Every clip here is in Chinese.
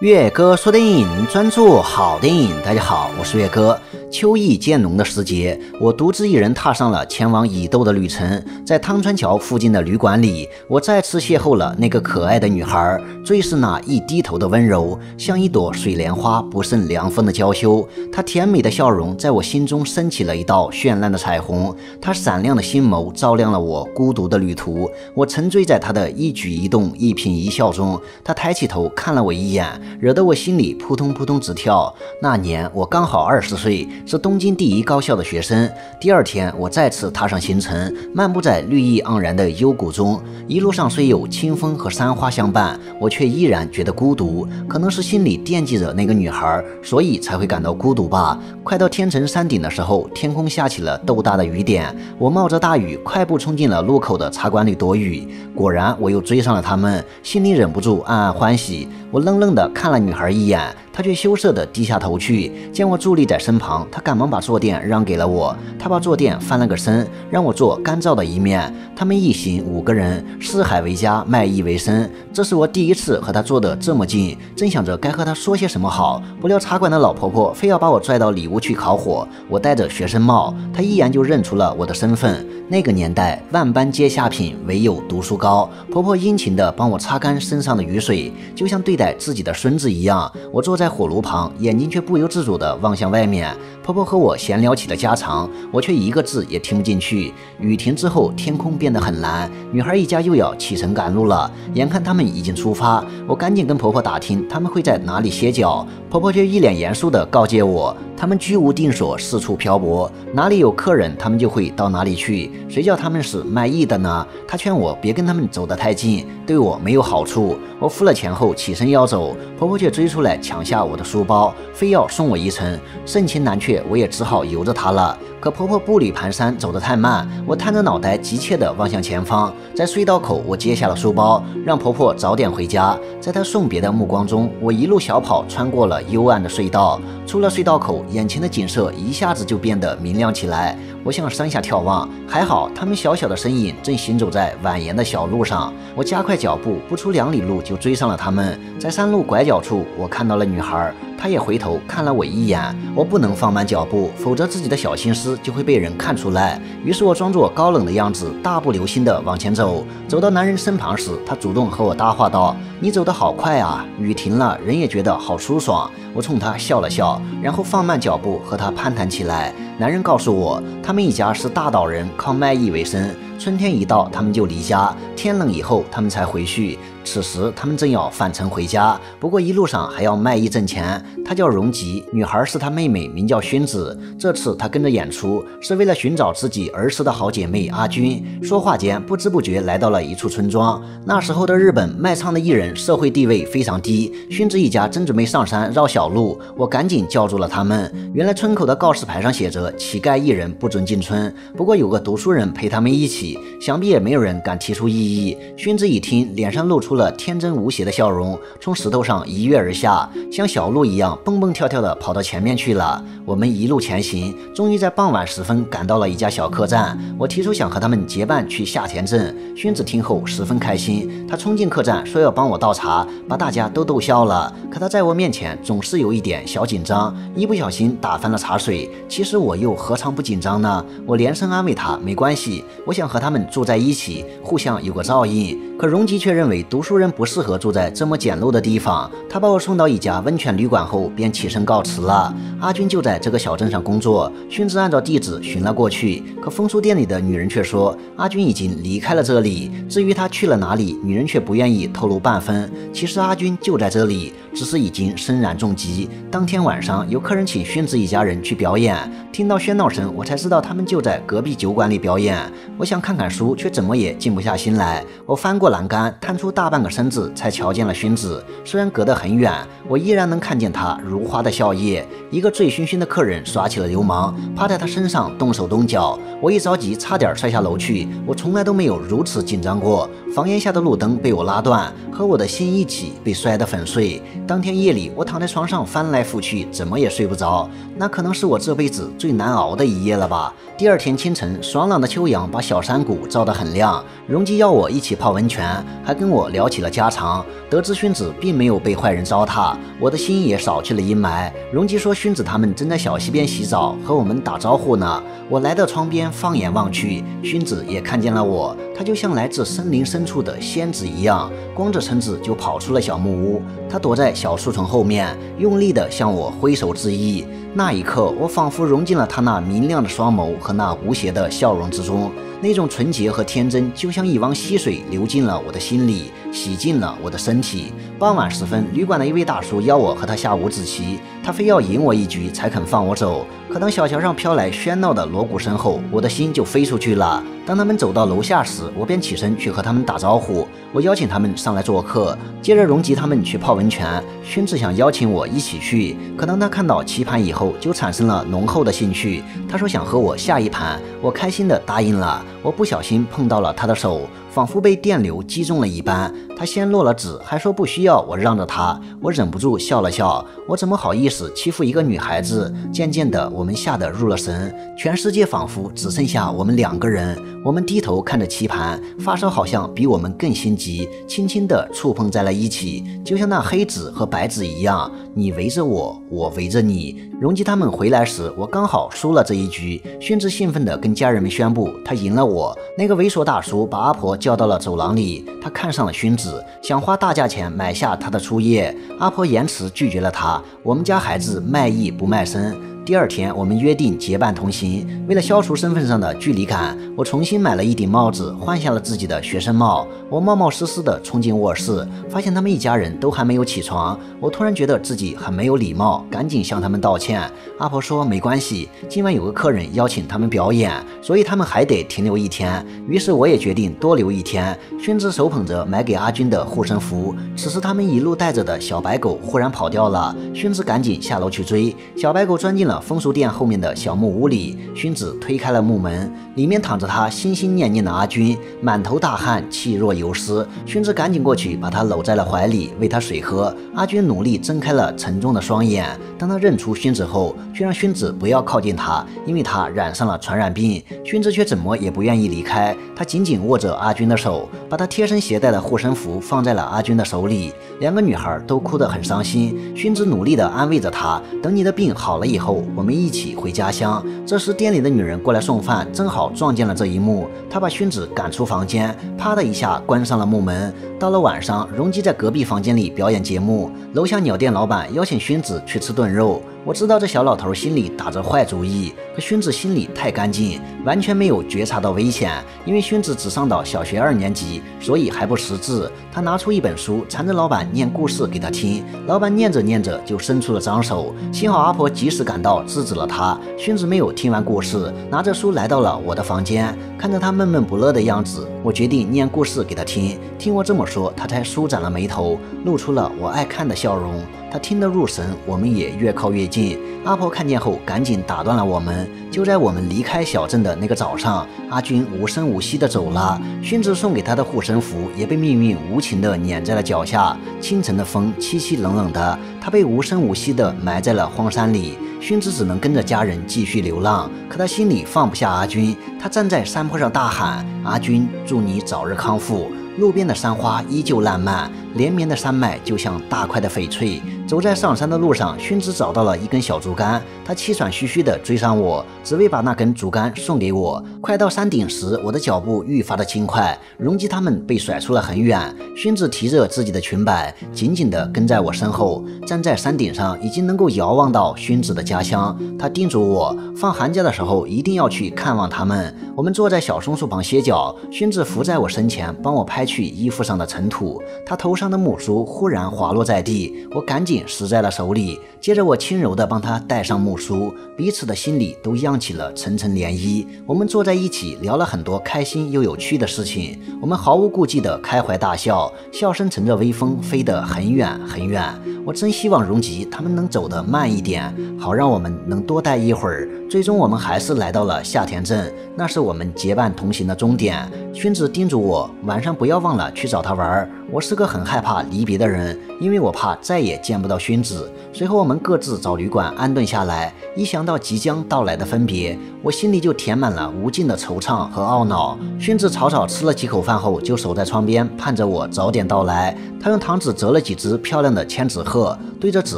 岳哥说电影，专注好电影。大家好，我是岳哥。秋意渐浓的时节，我独自一人踏上了前往乙斗的旅程。在汤川桥附近的旅馆里，我再次邂逅了那个可爱的女孩，最是那一低头的温柔，像一朵水莲花不胜凉风的娇羞。她甜美的笑容在我心中升起了一道绚烂的彩虹，她闪亮的心眸照亮了我孤独的旅途。我沉醉在她的一举一动、一颦一笑中。她抬起头看了我一眼，惹得我心里扑通扑通直跳。那年我刚好20岁，是东京第一高校的学生。第二天，我再次踏上行程，漫步在绿意盎然的幽谷中。一路上虽有清风和山花相伴，我却依然觉得孤独。可能是心里惦记着那个女孩，所以才会感到孤独吧。快到天成山顶的时候，天空下起了豆大的雨点。我冒着大雨，快步冲进了路口的茶馆里躲雨。果然，我又追上了他们，心里忍不住暗暗欢喜。我愣愣地看了女孩一眼，她却羞涩地低下头去。见我伫立在身旁，她赶忙把坐垫让给了我。她把坐垫翻了个身，让我坐干燥的一面。他们一行5个人，四海为家，卖艺为生。这是我第一次和她坐得这么近，正想着该和她说些什么好，不料茶馆的老婆婆非要把我拽到里屋去烤火。我戴着学生帽，她一眼就认出了我的身份。那个年代，万般皆下品，唯有读书高。婆婆殷勤地帮我擦干身上的雨水，就像对待自己的孙子一样。我坐在火炉旁，眼睛却不由自主地望向外面。婆婆和我闲聊起了家常，我却一个字也听不进去。雨停之后，天空变得很蓝，女孩一家又要启程赶路了。眼看他们已经出发，我赶紧跟婆婆打听他们会在哪里歇脚。婆婆却一脸严肃地告诫我，他们居无定所，四处漂泊，哪里有客人他们就会到哪里去。谁叫他们是卖艺的呢？她劝我别跟他们走得太近，对我没有好处。我付了钱后起身要走，婆婆却追出来抢下我的书包，非要送我一程。盛情难却，我也只好由着她了。可婆婆步履蹒跚，走得太慢，我探着脑袋急切地望向前方。在隧道口，我接下了书包，让婆婆早点回家。在她送别的目光中，我一路小跑穿过了幽暗的隧道。出了隧道口，眼前的景色一下子就变得明亮起来。我向山下眺望，还好他们小小的身影正行走在蜿蜒的小路上。我加快脚步，不出2里路就追上了他们。在山路拐角处，我看到了女孩，她也回头看了我一眼。我不能放慢脚步，否则自己的小心思就会被人看出来。于是我装作高冷的样子，大步流星地往前走。走到男人身旁时，他主动和我搭话道：“你走得好快啊！”雨停了，人也觉得好舒爽。我冲他笑了笑，然后放慢脚步和他攀谈起来。男人告诉我，他们一家是大岛人，靠卖艺为生。春天一到，他们就离家，天冷以后他们才回去。此时他们正要返程回家，不过一路上还要卖艺挣钱。他叫荣吉，女孩是他妹妹，名叫薰子。这次他跟着演出，是为了寻找自己儿时的好姐妹阿君。说话间，不知不觉来到了一处村庄。那时候的日本卖唱的艺人社会地位非常低，薰子一家正准备上山绕小路，我赶紧叫住了他们。原来村口的告示牌上写着乞丐艺人不准进村，不过有个读书人陪他们一起，想必也没有人敢提出异议。薰子一听，脸上露出了天真无邪的笑容，从石头上一跃而下，像小鹿一样蹦蹦跳跳地跑到前面去了。我们一路前行，终于在傍晚时分赶到了一家小客栈。我提出想和他们结伴去下田镇，薰子听后十分开心，他冲进客栈说要帮我倒茶，把大家都逗笑了。可他在我面前总是有一点小紧张，一不小心打翻了茶水。其实我又何尝不紧张呢？我连声安慰他没关系，我想和他们住在一起，互相有个照应。可荣吉却认为读书人不适合住在这么简陋的地方，他把我送到一家温泉旅馆后便起身告辞了。阿君就在这个小镇上工作，薰子按照地址寻了过去，可风书店里的女人却说阿君已经离开了这里，至于他去了哪里，女人却不愿意透露半分。其实阿君就在这里，只是已经身染重疾。当天晚上有客人请薰子一家人去表演，听到喧闹声，我才知道他们就在隔壁酒馆里表演。我想看看书，却怎么也静不下心来。我翻过栏杆，探出大半个身子，才瞧见了薰子。虽然隔得很远，我依然能看见她如花的笑靥。一个醉醺醺的客人耍起了流氓，趴在她身上动手动脚。我一着急，差点摔下楼去。我从来都没有如此紧张过。房檐下的路灯被我拉断，和我的心一起被摔得粉碎。当天夜里，我躺在床上翻来覆去，怎么也睡不着。那可能是我这辈子最难熬的一夜了吧。第二天清晨，爽朗的秋阳把小山谷照得很亮。荣吉要我一起泡温泉，还跟我聊起了家常。得知薰子并没有被坏人糟蹋，我的心也少去了阴霾。荣吉说薰子他们正在小溪边洗澡，和我们打招呼呢。我来到窗边，放眼望去，薰子也看见了我，她就像来自森林深处的仙子一样，光着身子就跑出了小木屋。她躲在小树丛后面，用力地向我挥手致意。那一刻，我仿佛融进了她那明亮的双眸和那无邪的笑容之中，那种纯洁和天真，就像一汪溪水流进了我的心里，洗净了我的身体。傍晚时分，旅馆的一位大叔邀我和他下五子棋，他非要赢我一局才肯放我走。可当小桥上飘来喧闹的锣鼓声后，我的心就飞出去了。当他们走到楼下时，我便起身去和他们打招呼，我邀请他们上来做客。接着荣吉他们去泡温泉，薰子想邀请我一起去，可当他看到棋盘以后，就产生了浓厚的兴趣。他说想和我下一盘，我开心地答应了。我不小心碰到了他的手，仿佛被电流击中了一般。他先落了纸，还说不需要我让着他。我忍不住笑了笑，我怎么好意思欺负一个女孩子？渐渐的，我们吓得入了神，全世界仿佛只剩下我们两个人。我们低头看着棋盘，发梢好像比我们更心急，轻轻地触碰在了一起，就像那黑纸和白纸一样，你围着我，我围着你。荣吉他们回来时，我刚好输了这一局。薰子兴奋地跟家人们宣布他赢了我。那个猥琐大叔把阿婆叫到了走廊里，他看上了薰子，想花大价钱买下她的初夜。阿婆严词拒绝了他，我们家孩子卖艺不卖身。第二天，我们约定结伴同行。为了消除身份上的距离感，我重新买了一顶帽子，换下了自己的学生帽。我冒冒失失地冲进卧室，发现他们一家人都还没有起床。我突然觉得自己很没有礼貌，赶紧向他们道歉。阿婆说没关系，今晚有个客人邀请他们表演，所以他们还得停留一天。于是我也决定多留一天。薰子手捧着买给阿军的护身符，此时他们一路带着的小白狗忽然跑掉了。薰子赶紧下楼去追，小白狗钻进了风俗店后面的小木屋里。薰子推开了木门，里面躺着他心心念念的阿军，满头大汗，气若游丝。薰子赶紧过去把他搂在了怀里，喂他水喝。阿军努力睁开了沉重的双眼，当他认出薰子后，却让薰子不要靠近他，因为他染上了传染病。薰子却怎么也不愿意离开，他紧紧握着阿军的手，把他贴身携带的护身符放在了阿军的手里。两个女孩都哭得很伤心，薰子努力地安慰着他，等你的病好了以后，我们一起回家乡。这时店里的女人过来送饭，正好撞见了这一幕，她把薰子赶出房间，啪的一下关上了木门。到了晚上，荣吉在隔壁房间里表演节目，楼下鸟店老板邀请薰子去吃炖肉。我知道这小老头心里打着坏主意，可薰子心里太干净，完全没有觉察到危险。因为薰子只上到小学2年级，所以还不识字。他拿出一本书，缠着老板念故事给他听。老板念着念着就伸出了脏手，幸好阿婆及时赶到制止了他。薰子没有听完故事，拿着书来到了我的房间，看着他闷闷不乐的样子，我决定念故事给他听。听我这么说，他才舒展了眉头，露出了我爱看的笑容。他听得入神，我们也越靠越近。阿婆看见后赶紧打断了我们。就在我们离开小镇的那个早上，阿军无声无息地走了，薰子送给他的护身符也被命运无情地碾在了脚下。清晨的风凄凄冷冷的，他被无声无息地埋在了荒山里。薰子只能跟着家人继续流浪，可他心里放不下阿军。他站在山坡上大喊：阿军，祝你早日康复。路边的山花依旧烂漫，连绵的山脉就像大块的翡翠。走在上山的路上，薰子找到了一根小竹竿，他气喘吁吁地追上我，只为把那根竹竿送给我。快到山顶时，我的脚步愈发的轻快，荣吉他们被甩出了很远。薰子提着自己的裙摆，紧紧地跟在我身后。站在山顶上，已经能够遥望到薰子的家乡。他叮嘱我，放寒假的时候一定要去看望他们。我们坐在小松树旁歇脚，薰子伏在我身前，帮我拍去衣服上的尘土。他头上的木梳忽然滑落在地，我赶紧拾在了手里。接着我轻柔地帮他戴上木梳，彼此的心里都漾起了层层涟漪。我们坐在一起聊了很多开心又有趣的事情，我们毫无顾忌地开怀大笑，笑声乘着微风飞得很远很远。我真希望荣吉他们能走得慢一点，好让我们能多待一会儿。最终我们还是来到了夏田镇，那是我们结伴同行的终点。薰子叮嘱我晚上不要忘了去找他玩。我是个很害怕离别的人，因为我怕再也见不到薰子。随后我们各自找旅馆安顿下来，一想到即将到来的分别，我心里就填满了无尽的惆怅和懊恼。薰子草草吃了几口饭后，就守在窗边，盼着我早点到来。他用糖纸折了几只漂亮的千纸鹤，对着纸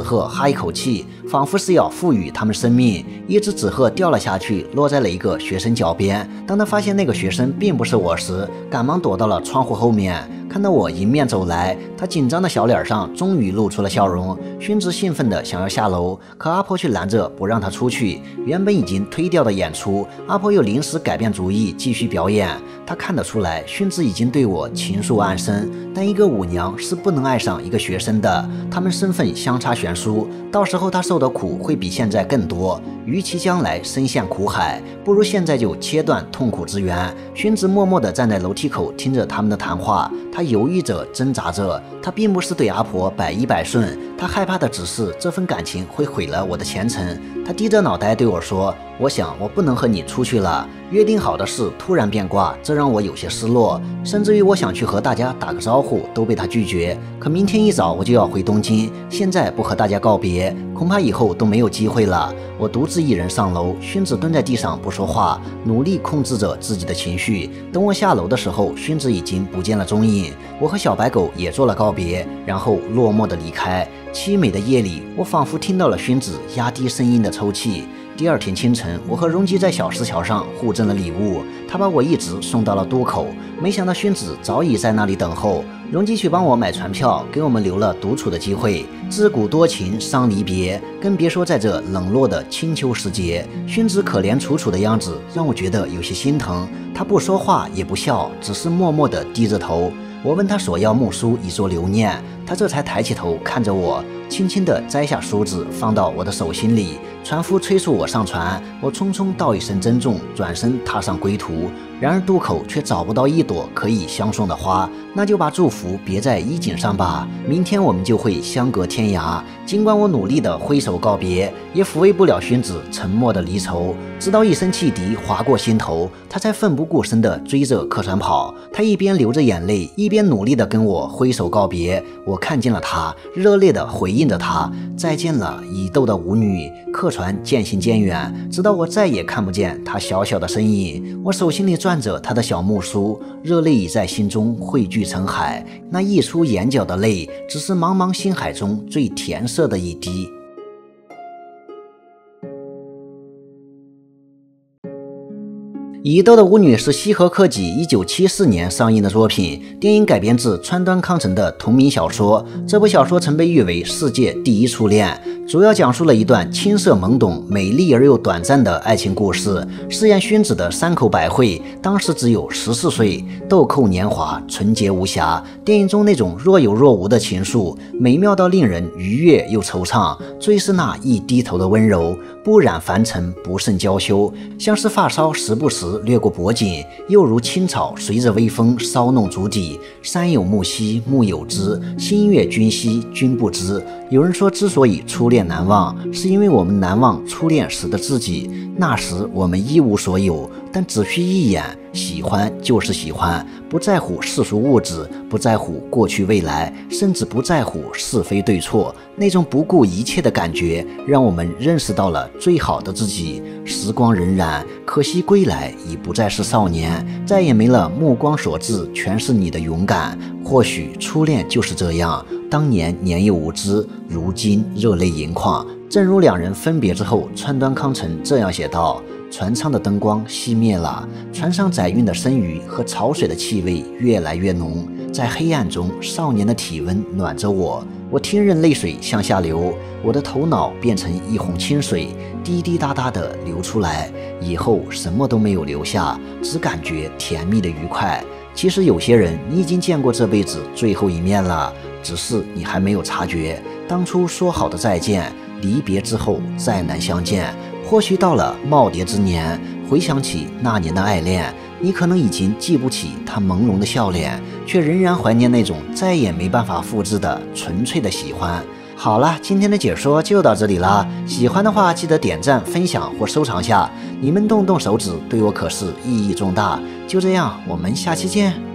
鹤哈一口气，仿佛是要赋予它们生命。一只纸鹤掉了下去，落在了一个学生脚边。当他发现那个学生并不是我时，赶忙躲到了窗户后面。看到我迎面走来，他紧张的小脸上终于露出了笑容。薰子兴奋地想要下楼，可阿婆却拦着不让他出去。原本已经推掉的演出，阿婆又临时改变主意继续表演。他看得出来，薰子已经对我情愫暗生，但一个舞娘是不能爱上一个学生的，他们身份相差悬殊，到时候他受的苦会比现在更多。与其将来深陷苦海，不如现在就切断痛苦之源。薰子默默地站在楼梯口，听着他们的谈话。他犹豫着，挣扎着。他并不是对阿婆百依百顺，他害怕的只是这份感情会毁了我的前程。他低着脑袋对我说：“我想我不能和你出去了。”约定好的事突然变卦，这让我有些失落，甚至于我想去和大家打个招呼，都被他拒绝。可明天一早我就要回东京，现在不和大家告别，恐怕以后都没有机会了。我独自一人上楼，薰子蹲在地上不说话，努力控制着自己的情绪。等我下楼的时候，薰子已经不见了踪影。我和小白狗也做了告别，然后落寞地离开。凄美的夜里，我仿佛听到了薰子压低声音的抽泣。第二天清晨，我和荣基在小石桥上互赠了礼物，他把我一直送到了渡口，没想到薰子早已在那里等候。荣基去帮我买船票，给我们留了独处的机会。自古多情伤离别，更别说在这冷落的清秋时节。薰子可怜楚楚的样子让我觉得有些心疼，他不说话也不笑，只是默默地低着头。我问他索要木梳以作留念，他这才抬起头看着我，轻轻地摘下梳子放到我的手心里。船夫催促我上船，我匆匆道一声珍重，转身踏上归途。然而渡口却找不到一朵可以相送的花，那就把祝福别在衣襟上吧，明天我们就会相隔天涯。尽管我努力地挥手告别，也抚慰不了薰子沉默的离愁。直到一声汽笛划过心头，他才奋不顾身地追着客船跑。他一边流着眼泪，一边努力地跟我挥手告别。我看见了他，热烈地回应着他，再见了，已逗的舞女。客船渐行渐远，直到我再也看不见他小小的身影。我手心里攥着他的小木梳，热泪已在心中汇聚成海。那溢出眼角的泪，只是茫茫星海中最甜涩的一滴。已逗的舞女是西河科己1974年上映的作品，电影改编自川端康成的同名小说。这部小说曾被誉为世界第一初恋，主要讲述了一段青涩懵懂、美丽而又短暂的爱情故事。饰演薰子的山口百惠当时只有14岁，豆蔻年华，纯洁无瑕。电影中那种若有若无的情愫，美妙到令人愉悦又惆怅。最是那一低头的温柔，不染凡尘，不胜娇羞，像是发梢时不时掠过脖颈，又如青草随着微风骚弄足底。山有木兮木有枝，心悦君兮君不知。有人说，之所以初恋难忘，是因为我们难忘初恋时的自己。那时我们一无所有，但只需一眼，喜欢就是喜欢，不在乎世俗物质，不在乎过去未来，甚至不在乎是非对错。那种不顾一切的感觉，让我们认识到了最好的自己。时光荏苒，可惜归来已不再是少年，再也没了目光所至全是你的勇敢。或许初恋就是这样，当年年幼无知，如今热泪盈眶。正如两人分别之后，川端康成这样写道：船舱的灯光熄灭了，船上载运的生鱼和潮水的气味越来越浓，在黑暗中，少年的体温暖着我。我听任泪水向下流，我的头脑变成一泓清水，滴滴答答地流出来。以后什么都没有留下，只感觉甜蜜的愉快。其实有些人，你已经见过这辈子最后一面了，只是你还没有察觉。当初说好的再见，离别之后再难相见。或许到了耄耋之年，回想起那年的爱恋，你可能已经记不起他朦胧的笑脸，却仍然怀念那种再也没办法复制的纯粹的喜欢。好了，今天的解说就到这里啦，喜欢的话记得点赞、分享或收藏下，你们动动手指对我可是意义重大。就这样，我们下期见。